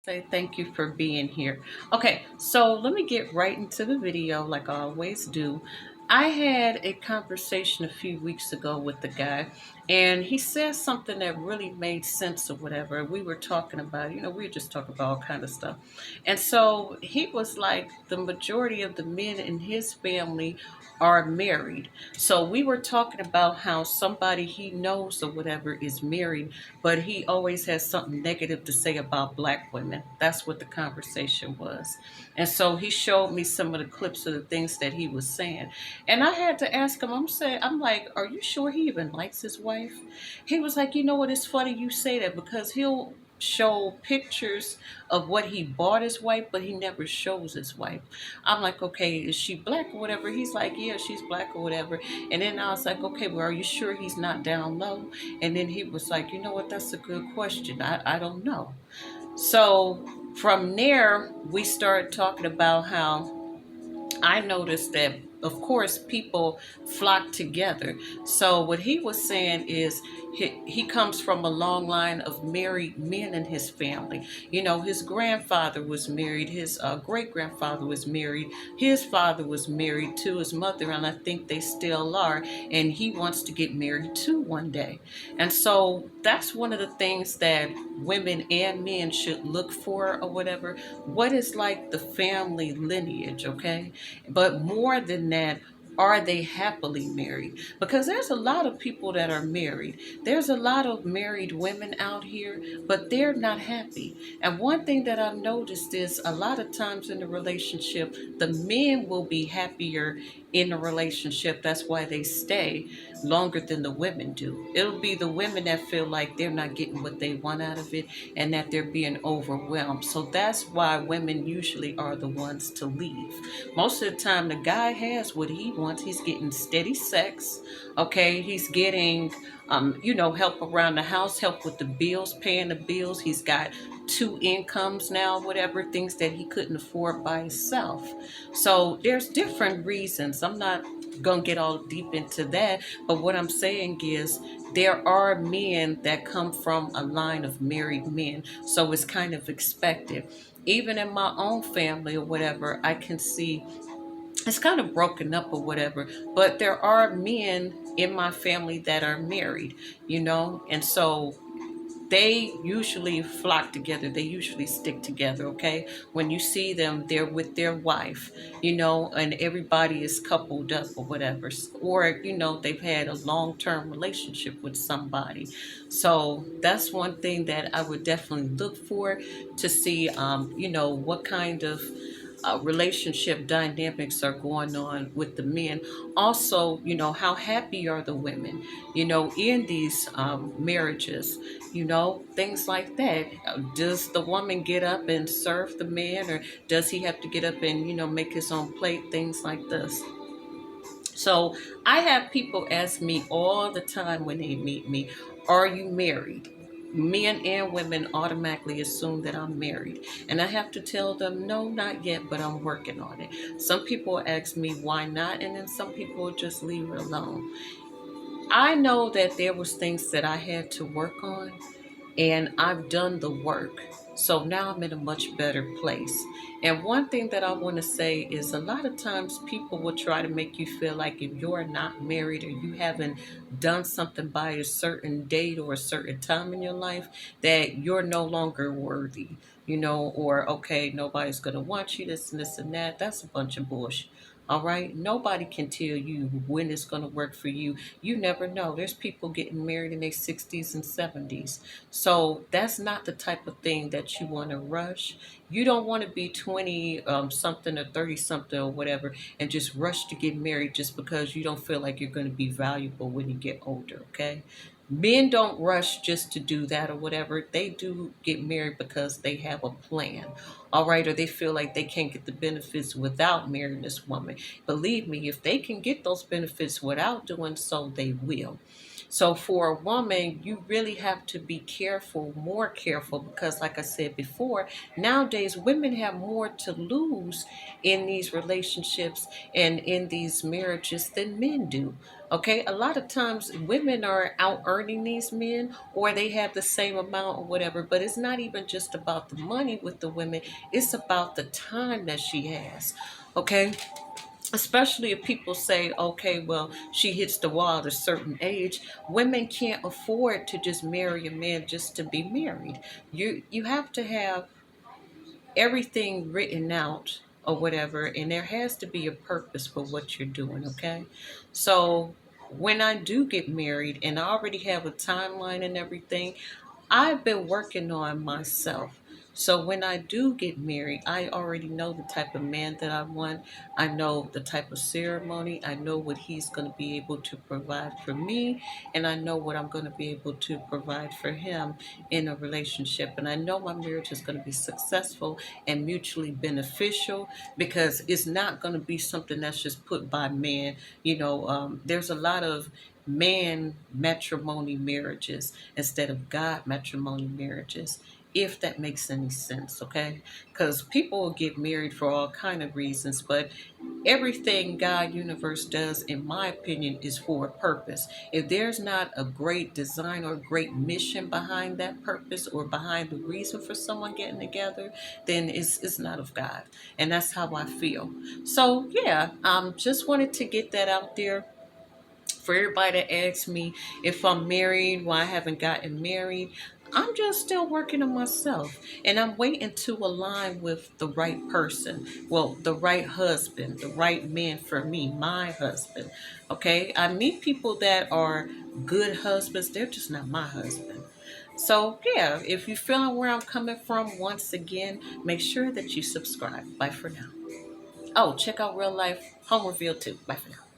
Say thank you for being here. Okay, so let me get right into the video like I always do. I had a conversation a few weeks ago with the guy, and he said something that really made sense or whatever. We were talking about, we were just talking about all kind of stuff. And so he was like, the majority of the men in his family are married. So we were talking about how somebody he knows or whatever is married, but he always has something negative to say about black women. That's what the conversation was. And so he showed me some of the clips of the things that he was saying. And I had to ask him, I'm like, are you sure he even likes his wife? He was like, you know what, it's funny you say that because he'll show pictures of what he bought his wife, but he never shows his wife. I'm like, okay, is she black or whatever? He's like, yeah, she's black or whatever. And then I was like, okay, well, are you sure he's not down low? And then he was like, you know what, that's a good question. I don't know. So from there, we started talking about how I noticed that, of course, people flock together. So what he was saying is he comes from a long line of married men in his family. His grandfather was married, his great grandfather was married, his father was married to his mother, and I think they still are. And he wants to get married too one day. And so that's one of the things that women and men should look for or whatever. What is like the family lineage, okay? But more than that, are they happily married? Because there's a lot of people that are married. There's a lot of married women out here, but they're not happy. And one thing that I've noticed is a lot of times in the relationship, the men will be happier in the relationship. That's why they stay longer than the women do. It'll be the women that feel like they're not getting what they want out of it and that they're being overwhelmed. So that's why women usually are the ones to leave. Most of the time, the guy has what he wants. He's getting steady sex. Okay, he's getting, help around the house, help with the bills, paying the bills. He's got two incomes now, whatever, things that he couldn't afford by himself. So there's different reasons. I'm not gonna get all deep into that, but what I'm saying is there are men that come from a line of married men, so it's kind of expected. Even in my own family or whatever, I can see it's kind of broken up or whatever, but there are men in my family that are married, and so they usually flock together. They usually stick together, okay? When you see them, they're with their wife, and everybody is coupled up or whatever. Or, they've had a long term relationship with somebody. So that's one thing that I would definitely look for to see, what kind of relationship dynamics are going on with the men. Also, how happy are the women, in these marriages, things like that. Does the woman get up and serve the man, or does he have to get up and, make his own plate, things like this. So I have people ask me all the time when they meet me, are you married? Men and women automatically assume that I'm married. And I have to tell them, no, not yet, but I'm working on it. Some people ask me why not, and then some people just leave it alone. I know that there was things that I had to work on, and I've done the work. So now I'm in a much better place. And one thing that I want to say is a lot of times people will try to make you feel like if you're not married or you haven't done something by a certain date or a certain time in your life, that you're no longer worthy, or okay, nobody's going to want you, this and this and that. That's a bunch of bullshit. All right. Nobody can tell you when it's going to work for you. You never know. There's people getting married in their 60s and 70s. So that's not the type of thing that you want to rush. You don't want to be 20 something or 30 something or whatever and just rush to get married just because you don't feel like you're going to be valuable when you get older, okay? Men don't rush just to do that or whatever. They do get married because they have a plan, all right? Or they feel like they can't get the benefits without marrying this woman. Believe me, if they can get those benefits without doing so, they will. So for a woman, you really have to be careful, more careful, because like I said before, nowadays women have more to lose in these relationships and in these marriages than men do. Okay, a lot of times women are out earning these men, or they have the same amount or whatever, but it's not even just about the money with the women, it's about the time that she has. Okay, especially if people say, okay, well, she hits the wall at a certain age. Women can't afford to just marry a man just to be married. You have to have everything written out or whatever, and there has to be a purpose for what you're doing. Okay, so when I do get married and I already have a timeline and everything, I've been working on myself. So when I do get married, I already know the type of man that I want. I know the type of ceremony. I know what he's going to be able to provide for me. And I know what I'm going to be able to provide for him in a relationship. And I know my marriage is going to be successful and mutually beneficial, because it's not going to be something that's just put by man. There's a lot of man matrimony marriages instead of God matrimony marriages, if that makes any sense. Okay, because people will get married for all kind of reasons, but everything God universe does, in my opinion, is for a purpose. If there's not a great design or great mission behind that purpose or behind the reason for someone getting together, then it's not of God. And that's how I feel. So yeah, just wanted to get that out there for everybody that asks me if I'm married, why I haven't gotten married. I'm just still working on myself, and I'm waiting to align with the right person. Well, the right husband, the right man for me, my husband. Okay, I meet people that are good husbands, they're just not my husband. So, yeah, if you're feeling where I'm coming from, once again, make sure that you subscribe. Bye for now. Oh, check out Real Life Home Reveal too. Bye for now.